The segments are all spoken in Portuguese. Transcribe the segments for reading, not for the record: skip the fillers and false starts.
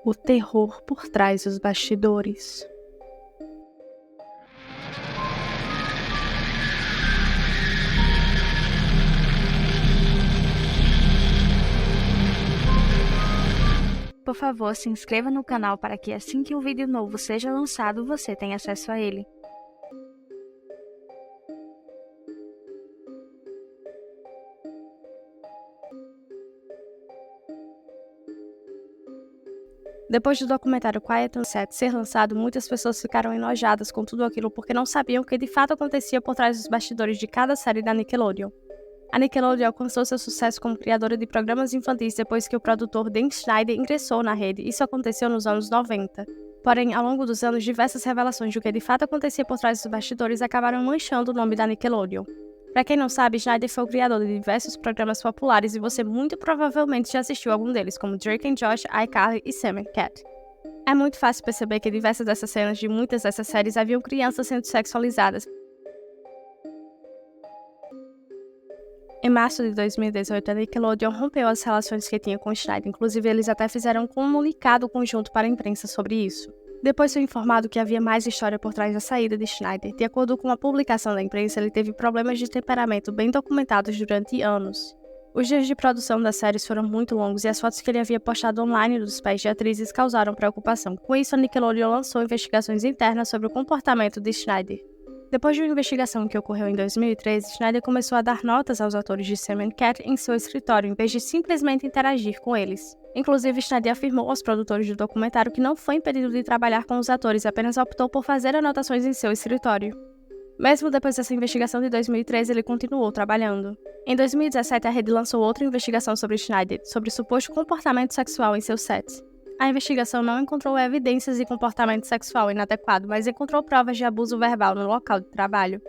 O terror por trás dos bastidores. Por favor, se inscreva no canal para que assim que um vídeo novo seja lançado, você tenha acesso a ele. Depois do documentário Quiet on Set ser lançado, muitas pessoas ficaram enojadas com tudo aquilo porque não sabiam o que de fato acontecia por trás dos bastidores de cada série da Nickelodeon. A Nickelodeon alcançou seu sucesso como criadora de programas infantis depois que o produtor Dan Schneider ingressou na rede. Isso aconteceu nos anos 90. Porém, ao longo dos anos, diversas revelações do que de fato acontecia por trás dos bastidores acabaram manchando o nome da Nickelodeon. Para quem não sabe, Schneider foi o criador de diversos programas populares e você muito provavelmente já assistiu algum deles, como Drake and Josh, iCarly e Sam and Cat. É muito fácil perceber que diversas dessas cenas de muitas dessas séries haviam crianças sendo sexualizadas. Em março de 2018, a Nickelodeon rompeu as relações que tinha com Schneider, inclusive eles até fizeram um comunicado conjunto para a imprensa sobre isso. Depois foi informado que havia mais história por trás da saída de Schneider. De acordo com uma publicação da imprensa, ele teve problemas de temperamento bem documentados durante anos. Os dias de produção das séries foram muito longos e as fotos que ele havia postado online dos pés de atrizes causaram preocupação. Com isso, a Nickelodeon lançou investigações internas sobre o comportamento de Schneider. Depois de uma investigação que ocorreu em 2013, Schneider começou a dar notas aos atores de Sam and Cat em seu escritório, em vez de simplesmente interagir com eles. Inclusive, Schneider afirmou aos produtores do documentário que não foi impedido de trabalhar com os atores, apenas optou por fazer anotações em seu escritório. Mesmo depois dessa investigação de 2013, ele continuou trabalhando. Em 2017, a rede lançou outra investigação sobre Schneider, sobre suposto comportamento sexual em seus sets. A investigação não encontrou evidências de comportamento sexual inadequado, mas encontrou provas de abuso verbal no local de trabalho.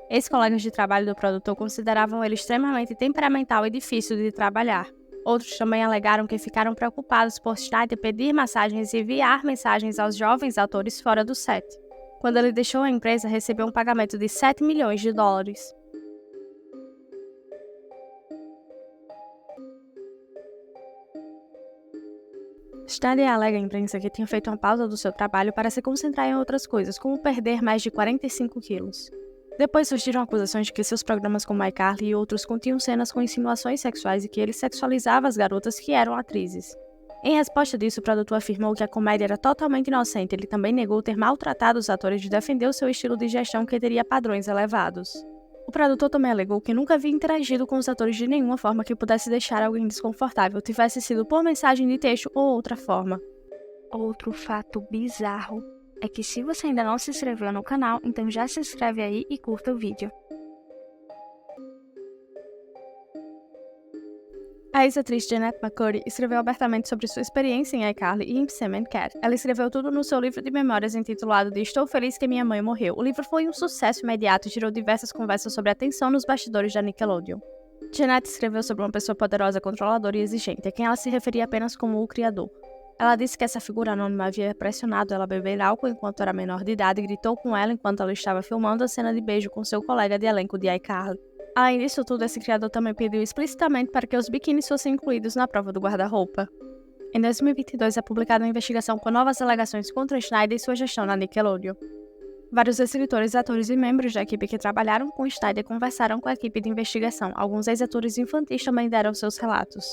Ex-colegas de trabalho do produtor consideravam ele extremamente temperamental e difícil de trabalhar. Outros também alegaram que ficaram preocupados por Schneider pedir massagens e enviar mensagens aos jovens atores fora do set. Quando ele deixou a empresa, recebeu um pagamento de $7 milhões. Schneider alega à imprensa que tinha feito uma pausa do seu trabalho para se concentrar em outras coisas, como perder mais de 45 quilos. Depois surgiram acusações de que seus programas como iCarly e outros continham cenas com insinuações sexuais e que ele sexualizava as garotas que eram atrizes. Em resposta disso, o produtor afirmou que a comédia era totalmente inocente. Ele também negou ter maltratado os atores e defendeu seu estilo de gestão que teria padrões elevados. O produtor também alegou que nunca havia interagido com os atores de nenhuma forma que pudesse deixar alguém desconfortável, tivesse sido por mensagem de texto ou outra forma. Outro fato bizarro é que se você ainda não se inscreveu no canal, então já se inscreve aí e curta o vídeo. A ex-atriz Jeanette McCurdy escreveu abertamente sobre sua experiência em iCarly e em Sam and Cat. Ela escreveu tudo no seu livro de memórias intitulado de Estou Feliz que Minha Mãe Morreu. O livro foi um sucesso imediato e gerou diversas conversas sobre a tensão nos bastidores da Nickelodeon. Jeanette escreveu sobre uma pessoa poderosa, controladora e exigente, a quem ela se referia apenas como o criador. Ela disse que essa figura anônima havia pressionado ela a beber álcool enquanto era menor de idade e gritou com ela enquanto ela estava filmando a cena de beijo com seu colega de elenco de iCarly. Além disso tudo, esse criador também pediu explicitamente para que os biquínis fossem incluídos na prova do guarda-roupa. Em 2022, é publicada uma investigação com novas alegações contra Schneider e sua gestão na Nickelodeon. Vários escritores, atores e membros da equipe que trabalharam com Schneider conversaram com a equipe de investigação. Alguns ex-atores infantis também deram seus relatos.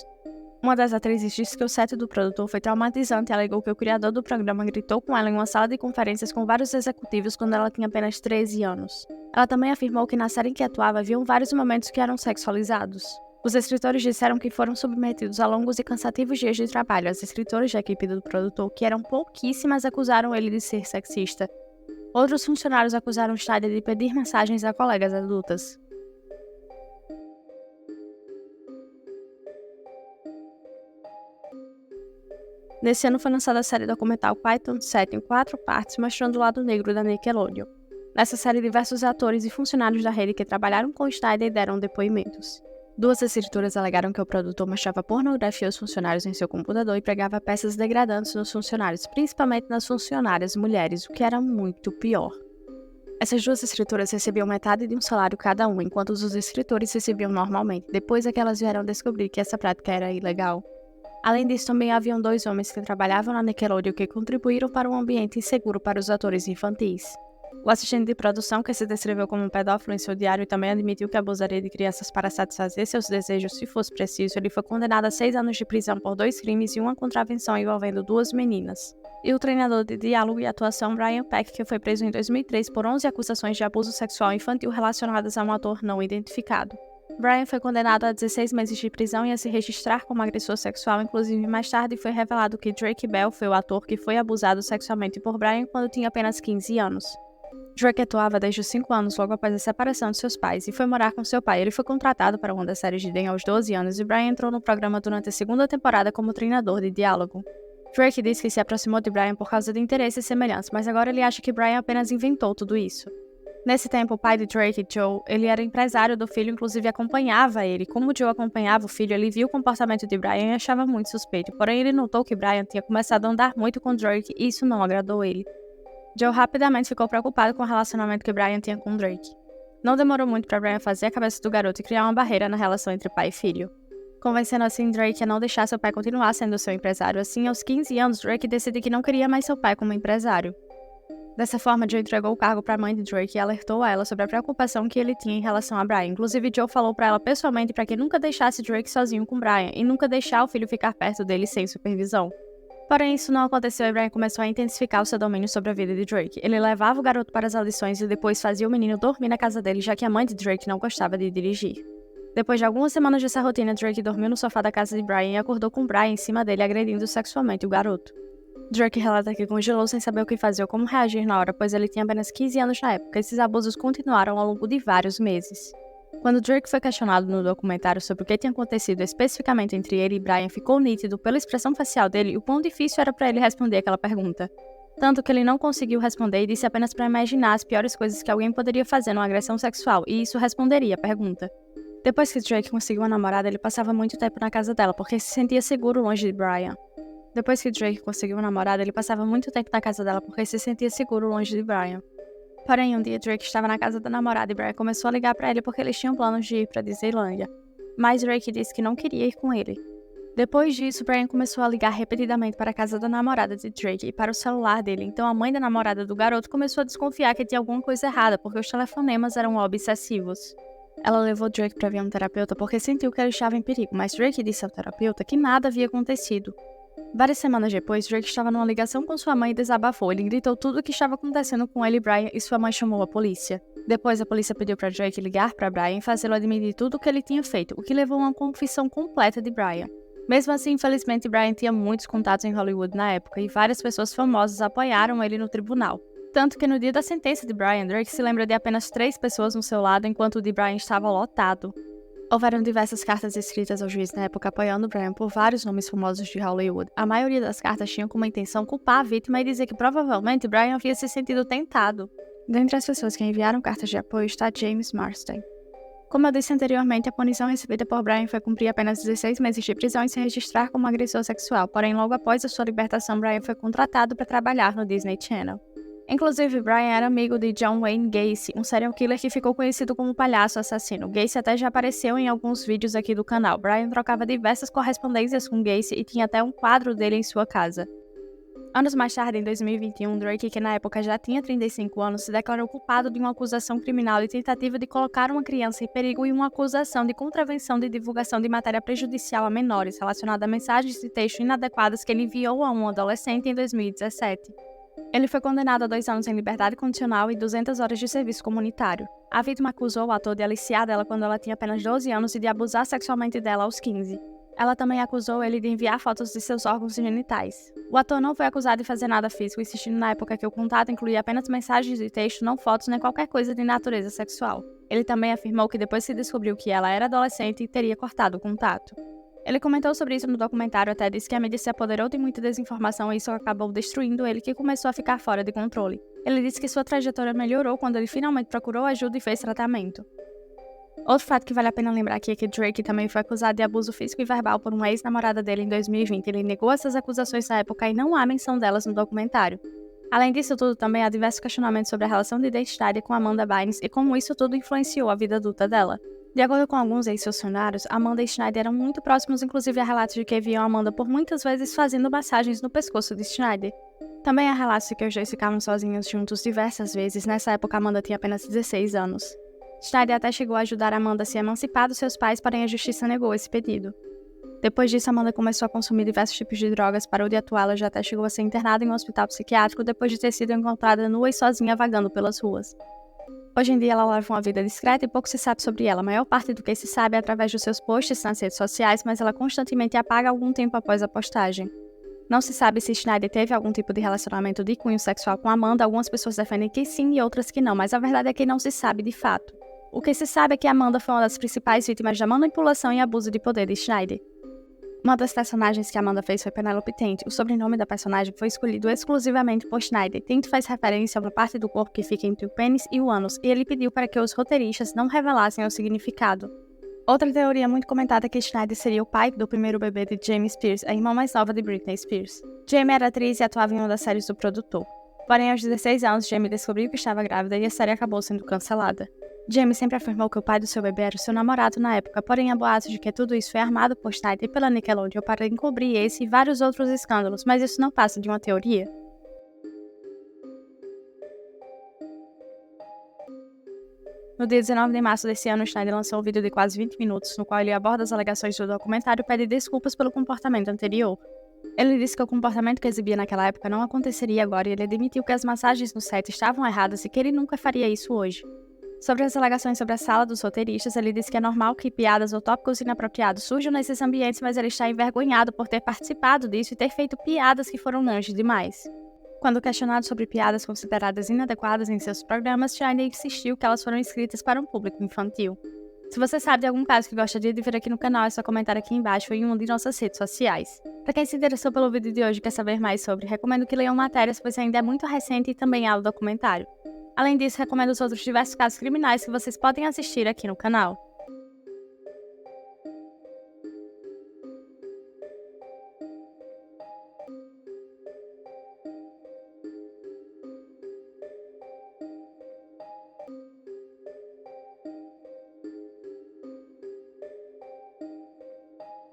Uma das atrizes disse que o set do produtor foi traumatizante e alegou que o criador do programa gritou com ela em uma sala de conferências com vários executivos quando ela tinha apenas 13 anos. Ela também afirmou que na série em que atuava haviam vários momentos que eram sexualizados. Os escritores disseram que foram submetidos a longos e cansativos dias de trabalho. As escritoras da equipe do produtor, que eram pouquíssimas, acusaram ele de ser sexista. Outros funcionários acusaram Schneider de pedir mensagens a colegas adultas. Nesse ano foi lançada a série documental Quiet on Set em 4 partes, mostrando o lado negro da Nickelodeon. Nessa série, diversos atores e funcionários da rede que trabalharam com Schneider deram depoimentos. 2 escritoras alegaram que o produtor mostrava pornografia aos funcionários em seu computador e pregava peças degradantes nos funcionários, principalmente nas funcionárias mulheres, o que era muito pior. Essas 2 escritoras recebiam metade de um salário cada uma, enquanto os escritores recebiam normalmente. Depois é que elas vieram descobrir que essa prática era ilegal. Além disso, também haviam 2 homens que trabalhavam na Nickelodeon que contribuíram para um ambiente inseguro para os atores infantis. O assistente de produção, que se descreveu como um pedófilo em seu diário e também admitiu que abusaria de crianças para satisfazer seus desejos se fosse preciso, ele foi condenado a 6 anos de prisão por 2 crimes e uma contravenção envolvendo 2 meninas. E o treinador de diálogo e atuação Brian Peck, que foi preso em 2003 por 11 acusações de abuso sexual infantil relacionadas a um ator não identificado. Brian foi condenado a 16 meses de prisão e a se registrar como agressor sexual, inclusive mais tarde foi revelado que Drake Bell foi o ator que foi abusado sexualmente por Brian quando tinha apenas 15 anos. Drake atuava desde os 5 anos logo após a separação de seus pais e foi morar com seu pai. Ele foi contratado para uma das séries de Den aos 12 anos e Brian entrou no programa durante a 2ª temporada como treinador de diálogo. Drake disse que se aproximou de Brian por causa de interesses semelhantes, mas agora ele acha que Brian apenas inventou tudo isso. Nesse tempo, o pai de Drake, Joe, ele era empresário do filho, inclusive acompanhava ele. Como Joe acompanhava o filho, ele viu o comportamento de Brian e achava muito suspeito, porém ele notou que Brian tinha começado a andar muito com Drake e isso não agradou ele. Joe rapidamente ficou preocupado com o relacionamento que Brian tinha com Drake. Não demorou muito para Brian fazer a cabeça do garoto e criar uma barreira na relação entre pai e filho, convencendo assim Drake a não deixar seu pai continuar sendo seu empresário. Assim, aos 15 anos, Drake decidiu que não queria mais seu pai como empresário. Dessa forma, Joe entregou o cargo para a mãe de Drake e alertou a ela sobre a preocupação que ele tinha em relação a Brian. Inclusive, Joe falou para ela pessoalmente para que nunca deixasse Drake sozinho com Brian e nunca deixar o filho ficar perto dele sem supervisão. Porém, isso não aconteceu e Brian começou a intensificar o seu domínio sobre a vida de Drake. Ele levava o garoto para as audições e depois fazia o menino dormir na casa dele, já que a mãe de Drake não gostava de dirigir. Depois de algumas semanas dessa rotina, Drake dormiu no sofá da casa de Brian e acordou com Brian em cima dele, agredindo sexualmente o garoto. Drake relata que congelou sem saber o que fazer ou como reagir na hora, pois ele tinha apenas 15 anos na época. Esses abusos continuaram ao longo de vários meses. Quando Drake foi questionado no documentário sobre o que tinha acontecido especificamente entre ele e Brian, ficou nítido pela expressão facial dele o quão difícil era para ele responder aquela pergunta. Tanto que ele não conseguiu responder e disse apenas para imaginar as piores coisas que alguém poderia fazer numa agressão sexual, e isso responderia a pergunta. Depois que Drake conseguiu uma namorada, ele passava muito tempo na casa dela, porque se sentia seguro longe de Brian. Porém, um dia Drake estava na casa da namorada e Brian começou a ligar para ele porque eles tinham planos de ir para Disneylândia. Mas Drake disse que não queria ir com ele. Depois disso, Brian começou a ligar repetidamente para a casa da namorada de Drake e para o celular dele, então a mãe da namorada do garoto começou a desconfiar que tinha alguma coisa errada porque os telefonemas eram obsessivos. Ela levou Drake para ver um terapeuta porque sentiu que ele estava em perigo, mas Drake disse ao terapeuta que nada havia acontecido. Várias semanas depois, Drake estava numa ligação com sua mãe e desabafou. Ele gritou tudo o que estava acontecendo com ele e Brian e sua mãe chamou a polícia. Depois, a polícia pediu para Drake ligar para Brian e fazê-lo admitir tudo o que ele tinha feito, o que levou a uma confissão completa de Brian. Mesmo assim, infelizmente, Brian tinha muitos contatos em Hollywood na época e várias pessoas famosas apoiaram ele no tribunal. Tanto que no dia da sentença de Brian, Drake se lembra de apenas 3 pessoas no seu lado, enquanto o de Brian estava lotado. Houveram diversas cartas escritas ao juiz na época apoiando Brian por vários nomes famosos de Hollywood. A maioria das cartas tinham como intenção culpar a vítima e dizer que provavelmente Brian havia se sentido tentado. Dentre as pessoas que enviaram cartas de apoio está James Marsden. Como eu disse anteriormente, a punição recebida por Brian foi cumprir apenas 16 meses de prisão e se registrar como agressor sexual, porém logo após a sua libertação, Brian foi contratado para trabalhar no Disney Channel. Inclusive, Brian era amigo de John Wayne Gacy, um serial killer que ficou conhecido como palhaço assassino. Gacy até já apareceu em alguns vídeos aqui do canal. Brian trocava diversas correspondências com Gacy e tinha até um quadro dele em sua casa. Anos mais tarde, em 2021, Drake, que na época já tinha 35 anos, se declarou culpado de uma acusação criminal de tentativa de colocar uma criança em perigo e uma acusação de contravenção de divulgação de matéria prejudicial a menores, relacionada a mensagens de texto inadequadas que ele enviou a um adolescente em 2017. Ele foi condenado a 2 anos em liberdade condicional e 200 horas de serviço comunitário. A vítima acusou o ator de aliciar dela quando ela tinha apenas 12 anos e de abusar sexualmente dela aos 15. Ela também acusou ele de enviar fotos de seus órgãos genitais. O ator não foi acusado de fazer nada físico, insistindo na época que o contato incluía apenas mensagens de texto, não fotos nem qualquer coisa de natureza sexual. Ele também afirmou que depois que descobriu que ela era adolescente, teria cortado o contato. Ele comentou sobre isso no documentário, até disse que a mídia se apoderou de muita desinformação e isso acabou destruindo ele, que começou a ficar fora de controle. Ele disse que sua trajetória melhorou quando ele finalmente procurou ajuda e fez tratamento. Outro fato que vale a pena lembrar aqui é que Drake também foi acusado de abuso físico e verbal por uma ex-namorada dele em 2020. Ele negou essas acusações na época e não há menção delas no documentário. Além disso tudo, também há diversos questionamentos sobre a relação de identidade com Amanda Bynes e como isso tudo influenciou a vida adulta dela. De acordo com alguns ex-funcionários, Amanda e Schneider eram muito próximos, inclusive há relatos de que viam Amanda por muitas vezes fazendo massagens no pescoço de Schneider. Também há relatos de que os dois ficavam sozinhos juntos diversas vezes. Nessa época, Amanda tinha apenas 16 anos. Schneider até chegou a ajudar Amanda a se emancipar dos seus pais, porém a justiça negou esse pedido. Depois disso, Amanda começou a consumir diversos tipos de drogas, parou de atuar, ela já até chegou a ser internada em um hospital psiquiátrico depois de ter sido encontrada nua e sozinha vagando pelas ruas. Hoje em dia, ela leva uma vida discreta e pouco se sabe sobre ela. A maior parte do que se sabe é através dos seus posts nas redes sociais, mas ela constantemente apaga algum tempo após a postagem. Não se sabe se Schneider teve algum tipo de relacionamento de cunho sexual com Amanda. Algumas pessoas defendem que sim e outras que não, mas a verdade é que não se sabe de fato. O que se sabe é que Amanda foi uma das principais vítimas da manipulação e abuso de poder de Schneider. Uma das personagens que Amanda fez foi Penelope Tent. O sobrenome da personagem foi escolhido exclusivamente por Schneider. Tent faz referência a uma parte do corpo que fica entre o pênis e o ânus, e ele pediu para que os roteiristas não revelassem o significado. Outra teoria muito comentada é que Schneider seria o pai do primeiro bebê de Jamie Spears, a irmã mais nova de Britney Spears. Jamie era atriz e atuava em uma das séries do produtor. Porém, aos 16 anos, Jamie descobriu que estava grávida e a série acabou sendo cancelada. Jamie sempre afirmou que o pai do seu bebê era o seu namorado na época, porém há boatos de que tudo isso foi armado por Schneider e pela Nickelodeon para encobrir esse e vários outros escândalos, mas isso não passa de uma teoria. No dia 19 de março desse ano, Schneider lançou um vídeo de quase 20 minutos, no qual ele aborda as alegações do documentário e pede desculpas pelo comportamento anterior. Ele disse que o comportamento que exibia naquela época não aconteceria agora e ele admitiu que as massagens no set estavam erradas e que ele nunca faria isso hoje. Sobre as alegações sobre a sala dos roteiristas, ele disse que é normal que piadas ou tópicos inapropriados surjam nesses ambientes, mas ele está envergonhado por ter participado disso e ter feito piadas que foram longe demais. Quando questionado sobre piadas consideradas inadequadas em seus programas, Schneider insistiu que elas foram escritas para um público infantil. Se você sabe de algum caso que gostaria de vir aqui no canal, é só comentar aqui embaixo ou em uma de nossas redes sociais. Para quem se interessou pelo vídeo de hoje e quer saber mais sobre, recomendo que leiam matérias, pois ainda é muito recente e também há o documentário. Além disso, recomendo os outros diversos casos criminais que vocês podem assistir aqui no canal.